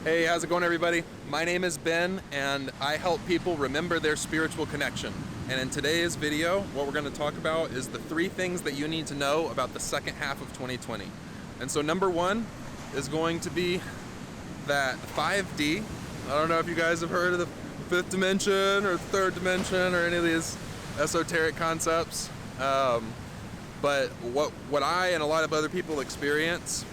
Hey, how's it going, everybody? My name is Ben, and I help people remember their spiritual connection. And in today's video, what we're going to talk about is the 3 things that you need to know about the second half of 2020. And so number 1 is going to be that 5D. I don't know if you guys have heard of the 5th dimension or 3rd dimension or any of these esoteric concepts. But what I and a lot of other people experience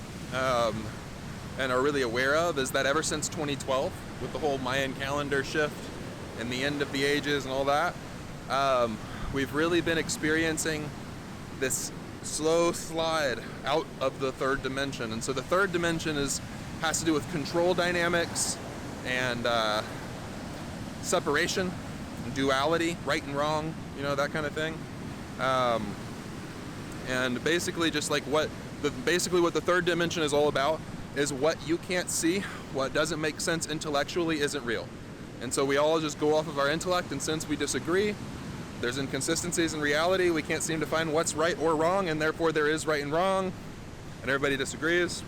and are really aware of is that ever since 2012, with the whole Mayan calendar shift and the end of the ages and all that, we've really been experiencing this slow slide out of the 3rd dimension. And so the 3rd dimension has to do with control dynamics and separation, duality, right and wrong, that kind of thing. And basically just like what the 3rd dimension is all about is what you can't see, what doesn't make sense intellectually isn't real. And so we all just go off of our intellect, and since we disagree, there's inconsistencies in reality, we can't seem to find what's right or wrong, and therefore there is right and wrong, and everybody disagrees.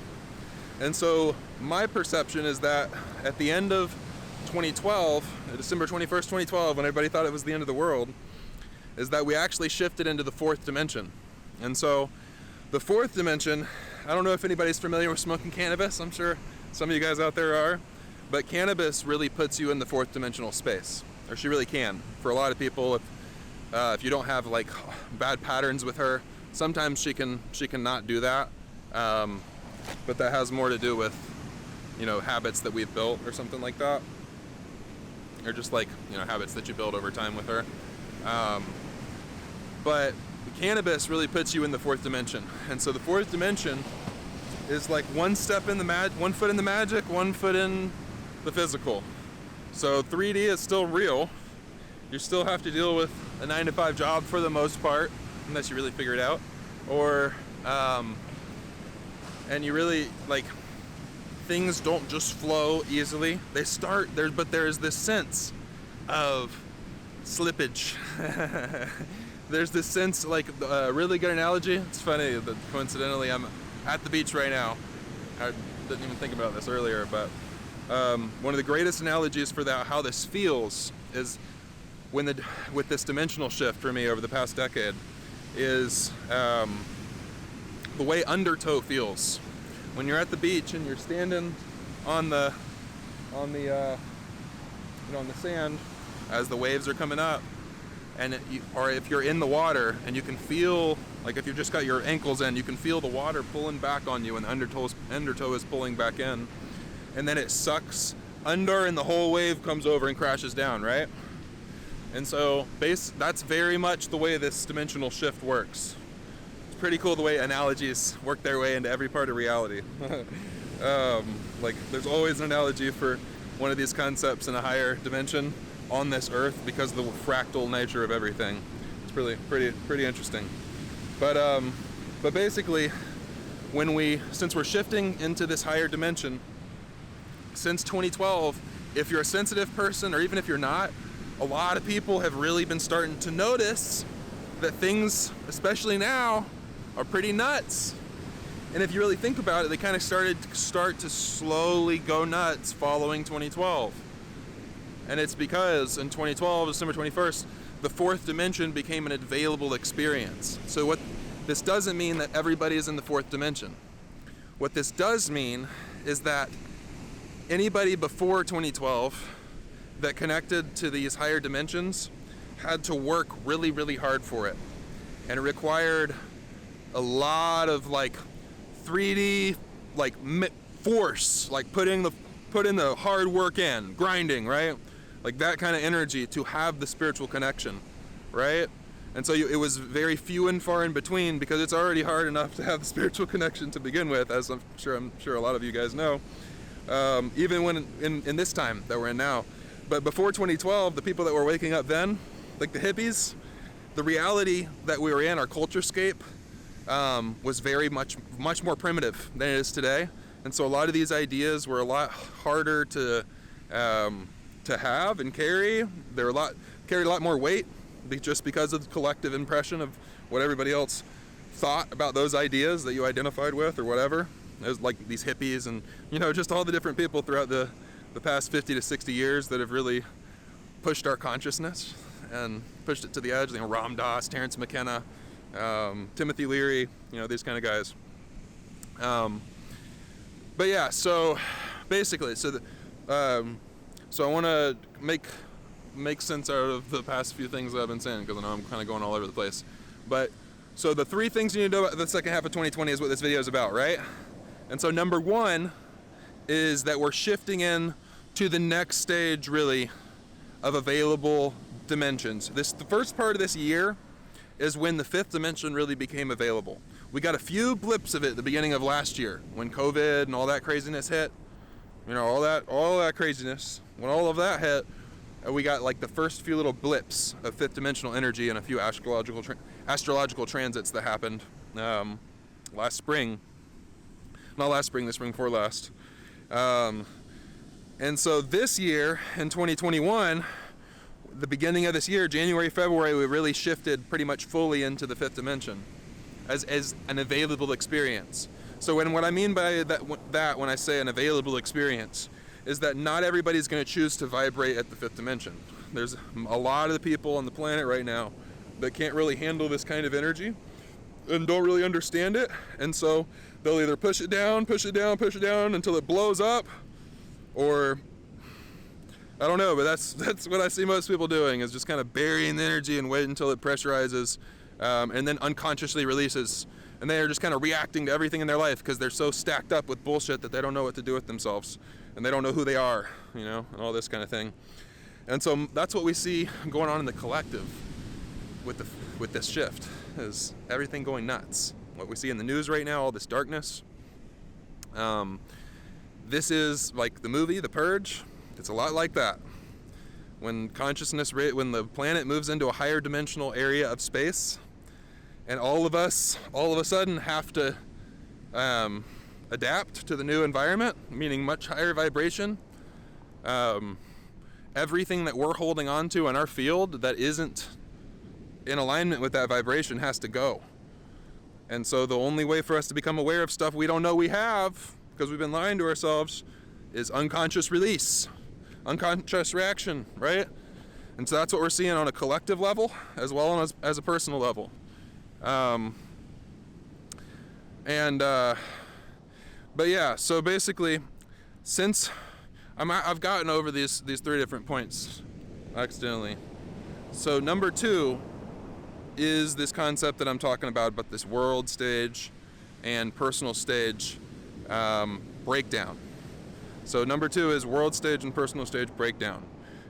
And so my perception is that at the end of 2012, December 21st, 2012, when everybody thought it was the end of the world, is that we actually shifted into the 4th dimension. And so the 4th dimension, I don't know if anybody's familiar with smoking cannabis. I'm sure some of you guys out there are. But cannabis really puts you in the 4th dimensional space. Or she really can. For a lot of people, if you don't have like bad patterns with her, sometimes she can not do that. But that has more to do with, habits that we've built or something like that. Or just like, habits that you build over time with her. But cannabis really puts you in the 4th dimension. And so the 4th dimension is like one foot in the magic, 1 foot in the physical. So 3D is still real. You still have to deal with a 9-to-5 job for the most part, unless you really figure it out. Or, and you really, like, things don't just flow easily. They start there, but there's this sense of slippage. There's this sense, like a really good analogy. It's funny that coincidentally I'm at the beach right now. I didn't even think about this earlier, but one of the greatest analogies for that, how this feels, is with this dimensional shift for me over the past decade, is the way undertow feels. When you're at the beach and you're standing on the sand as the waves are coming up. Or if you're in the water and you can feel, like if you've just got your ankles in, you can feel the water pulling back on you and the undertow is pulling back in. And then it sucks under and the whole wave comes over and crashes down, right? And so that's very much the way this dimensional shift works. It's pretty cool the way analogies work their way into every part of reality. Like there's always an analogy for one of these concepts in a higher dimension on this earth because of the fractal nature of everything. It's really pretty interesting. But basically, since we're shifting into this higher dimension, since 2012, if you're a sensitive person or even if you're not, a lot of people have really been starting to notice that things, especially now, are pretty nuts. And if you really think about it, they kind of start to slowly go nuts following 2012. And it's because in 2012, December 21st, the 4th dimension became an available experience. So what this doesn't mean that everybody is in the 4th dimension. What this does mean is that anybody before 2012 that connected to these higher dimensions had to work really, really hard for it. And it required a lot of like 3D, like force, like putting the hard work in, grinding, right? Like that kind of energy to have the spiritual connection, right? And so it was very few and far in between because it's already hard enough to have the spiritual connection to begin with, as I'm sure a lot of you guys know, even when in this time that we're in now. But before 2012, the people that were waking up then, like the hippies, the reality that we were in, our culturescape, was very much more primitive than it is today. And so a lot of these ideas were a lot harder to have and carry. Carried a lot more weight just because of the collective impression of what everybody else thought about those ideas that you identified with or whatever. There's like these hippies and, you know, just all the different people throughout the past 50 to 60 years that have really pushed our consciousness and pushed it to the edge. You know, Ram Dass, Terence McKenna, Timothy Leary, you know, these kind of guys. But yeah, so basically, so I want to make sense out of the past few things that I've been saying, because I know I'm kind of going all over the place. But so the 3 things you need to know about the second half of 2020 is what this video is about, right? And so number 1 is that we're shifting in to the next stage, really, of available dimensions. The first part of this year is when the 5th dimension really became available. We got a few blips of it at the beginning of last year when COVID and all that craziness hit. You know, all that craziness. When all of that hit, we got like the first few little blips of 5th dimensional energy and a few astrological transits that happened last spring. Not last spring, the spring before last. And so this year, in 2021, the beginning of this year, January, February, we really shifted pretty much fully into the 5th dimension as an available experience. So what I mean by that when I say an available experience is that not everybody's going to choose to vibrate at the 5th dimension. There's a lot of the people on the planet right now that can't really handle this kind of energy and don't really understand it, and so they'll either push it down until it blows up, or I don't know, but that's what I see most people doing, is just kind of burying the energy and wait until it pressurizes and then unconsciously releases. And they are just kind of reacting to everything in their life because they're so stacked up with bullshit that they don't know what to do with themselves, and they don't know who they are, you know, and all this kind of thing. And so that's what we see going on in the collective with this shift, is everything going nuts. What we see in the news right now, all this darkness. This is like the movie The Purge. It's a lot like that. When when the planet moves into a higher dimensional area of space, and all of us all of a sudden have to adapt to the new environment, meaning much higher vibration. Everything that we're holding on to in our field that isn't in alignment with that vibration has to go. And so the only way for us to become aware of stuff we don't know we have, because we've been lying to ourselves, is unconscious release, unconscious reaction, right? And so that's what we're seeing on a collective level as well as a personal level. But yeah, so basically, since I've gotten over these 3 different points accidentally. So number 2 is this concept that I'm talking about this world stage and personal stage breakdown. So number 2 is world stage and personal stage breakdown.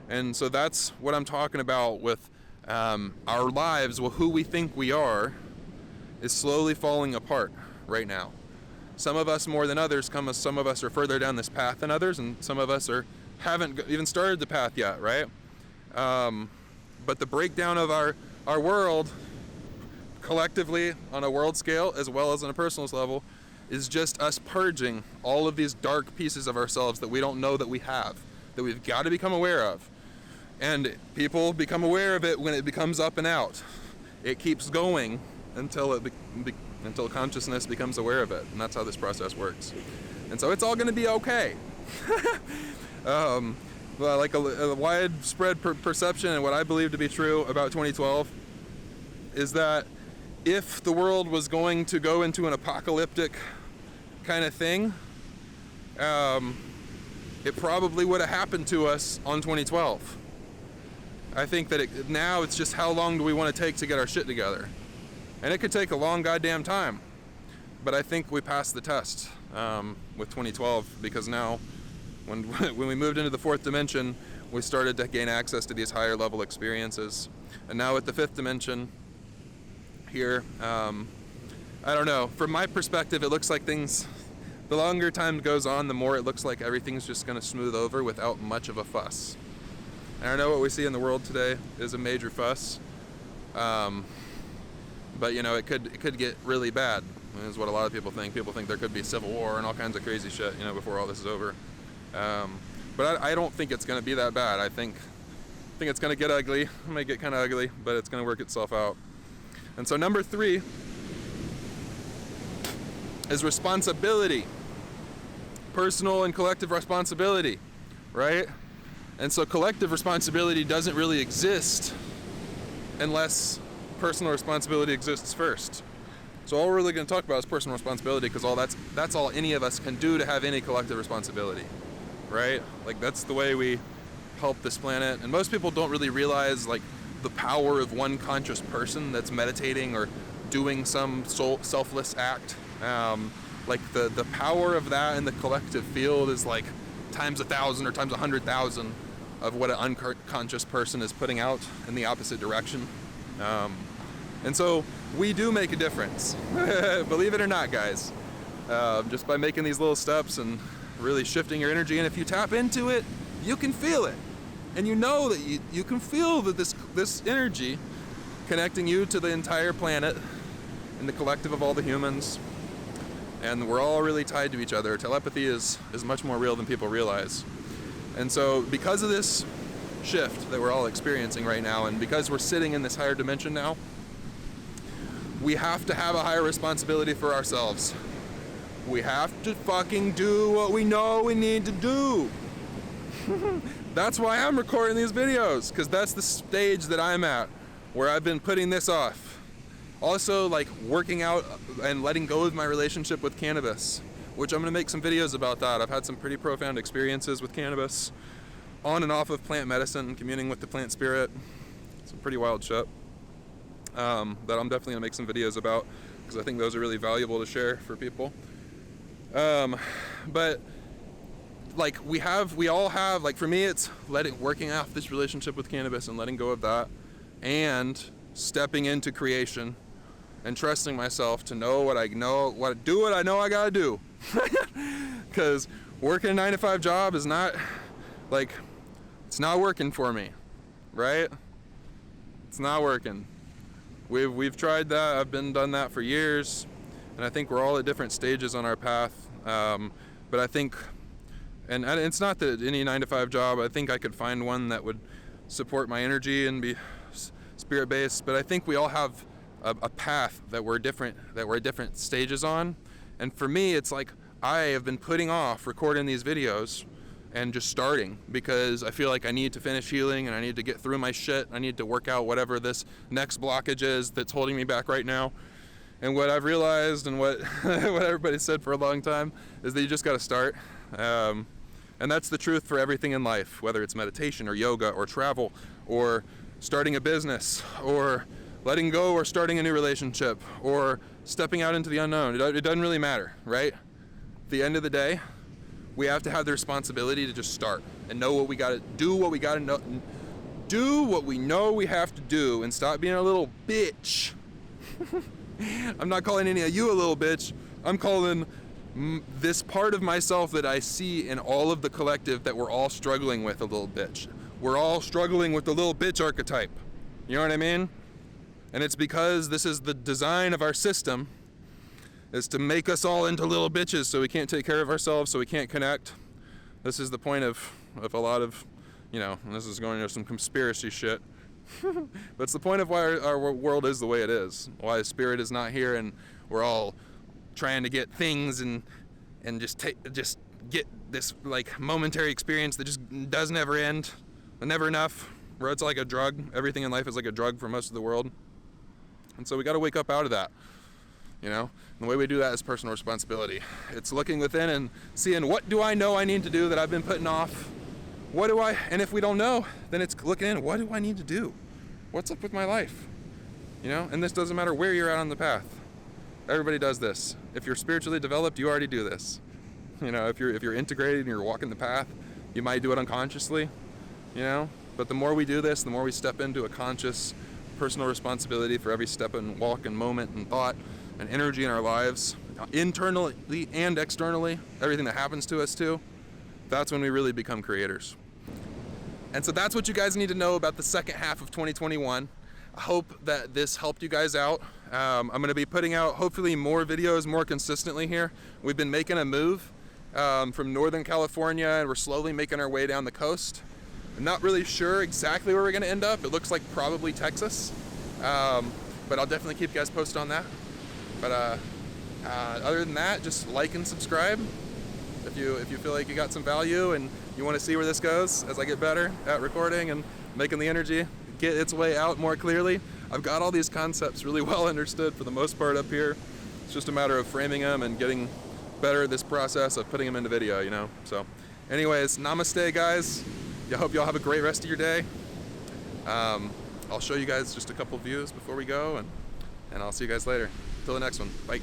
And so that's what I'm talking about with our lives. Well, who we think we are is slowly falling apart right now. Some of us more than others, some of us are further down this path than others, and some of us haven't even started the path yet, right? But the breakdown of our world collectively on a world scale as well as on a personal level is just us purging all of these dark pieces of ourselves that we don't know that we have, that we've got to become aware of. And people become aware of it when it becomes up and out. It keeps going until consciousness becomes aware of it, and that's how this process works. And so it's all going to be okay. Like a widespread perception, and what I believe to be true about 2012 is that if the world was going to go into an apocalyptic kind of thing, it probably would have happened to us on 2012. I think that now it's just how long do we want to take to get our shit together. And it could take a long goddamn time. But I think we passed the test with 2012, because now when we moved into the 4th dimension, we started to gain access to these higher level experiences. And now with the 5th dimension here, I don't know, from my perspective, it looks like things, the longer time goes on, the more it looks like everything's just going to smooth over without much of a fuss. And I know what we see in the world today is a major fuss. But you know, it could get really bad, is what a lot of people think. People think there could be civil war and all kinds of crazy shit, you know, before all this is over. But I don't think it's going to be that bad. I think it's going to get ugly. It may get kind of ugly, but it's going to work itself out. And so number 3 is responsibility. personal and collective responsibility, right? And so collective responsibility doesn't really exist unless personal responsibility exists first. So all we're really going to talk about is personal responsibility, because that's all any of us can do to have any collective responsibility, right? Like, that's the way we help this planet. And most people don't really realize, like, the power of one conscious person that's meditating or doing some selfless act. Like the power of that in the collective field is like times 1,000 or times 100,000 of what an unconscious person is putting out in the opposite direction. And so we do make a difference, believe it or not, guys, just by making these little steps and really shifting your energy. And if you tap into it, you can feel it. And you know that you can feel that this energy connecting you to the entire planet and the collective of all the humans. And we're all really tied to each other. Telepathy is much more real than people realize. And so because of this shift that we're all experiencing right now, and because we're sitting in this higher dimension now, we have to have a higher responsibility for ourselves. We have to fucking do what we know we need to do. That's why I'm recording these videos, because that's the stage that I'm at, where I've been putting this off. Also, like, working out and letting go of my relationship with cannabis, which I'm going to make some videos about that. I've had some pretty profound experiences with cannabis, on and off of plant medicine, communing with the plant spirit. Some pretty wild shit that I'm definitely going to make some videos about, because I think those are really valuable to share for people. But like, we all have, like, for me, it's working off this relationship with cannabis and letting go of that, and stepping into creation and trusting myself to know what I know, do what I know I gotta do. Because working a 9-to-5 job is not, like, it's not working for me, right? It's not working. We've tried that. I've done that for years, and I think we're all at different stages on our path. But I think, and it's not that any 9-to-5 job, I think I could find one that would support my energy and be spirit-based, but I think we all have a path that we're at different stages on. And for me, it's like, I have been putting off recording these videos and just starting, because I feel like I need to finish healing and I need to get through my shit. I need to work out whatever this next blockage is that's holding me back right now. And what I've realized, and what what everybody said for a long time, is that you just got to start. And that's the truth for everything in life, whether it's meditation or yoga or travel or starting a business or letting go or starting a new relationship or stepping out into the unknown. It doesn't really matter, right? At the end of the day, we have to have the responsibility to just start and know what we got to do, what we got to know, do what we know we have to do, and stop being a little bitch. I'm not calling any of you a little bitch. I'm calling this part of myself that I see in all of the collective that we're all struggling with a little bitch. We're all struggling with the little bitch archetype. You know what I mean? And it's because this is the design of our system, is to make us all into little bitches, so we can't take care of ourselves, so we can't connect. This is the point of a lot of, you know, and this is going into some conspiracy shit. But it's the point of why our world is the way it is. Why spirit is not here, and we're all trying to get things and just get this, like, momentary experience that just does never end, and never enough. Where it's like a drug. Everything in life is like a drug for most of the world. And so we got to wake up out of that, you know? And the way we do that is personal responsibility. It's looking within and seeing, what do I know I need to do that I've been putting off? And if we don't know, then it's looking in, what do I need to do? What's up with my life? You know? And this doesn't matter where you're at on the path. Everybody does this. If you're spiritually developed, you already do this. You know, if you're integrated and you're walking the path, you might do it unconsciously, you know? But the more we do this, the more we step into a conscious personal responsibility for every step and walk and moment and thought and energy in our lives, internally and externally, everything that happens to us too, that's when we really become creators. And so that's what you guys need to know about the second half of 2021. I hope that this helped you guys out. I'm going to be putting out hopefully more videos more consistently here. We've been making a move from Northern California, and we're slowly making our way down the coast. I'm not really sure exactly where we're going to end up. It looks like probably Texas, but I'll definitely keep you guys posted on that. But other than that, just like and subscribe, If you feel like you got some value and you want to see where this goes as I get better at recording and making the energy get its way out more clearly, I've got all these concepts really well understood for the most part up here. It's just a matter of framing them and getting better at this process of putting them into video, you know. So anyways, namaste guys. I hope y'all have a great rest of your day. I'll show you guys just a couple views before we go, and I'll see you guys later. Till the next one. Bye.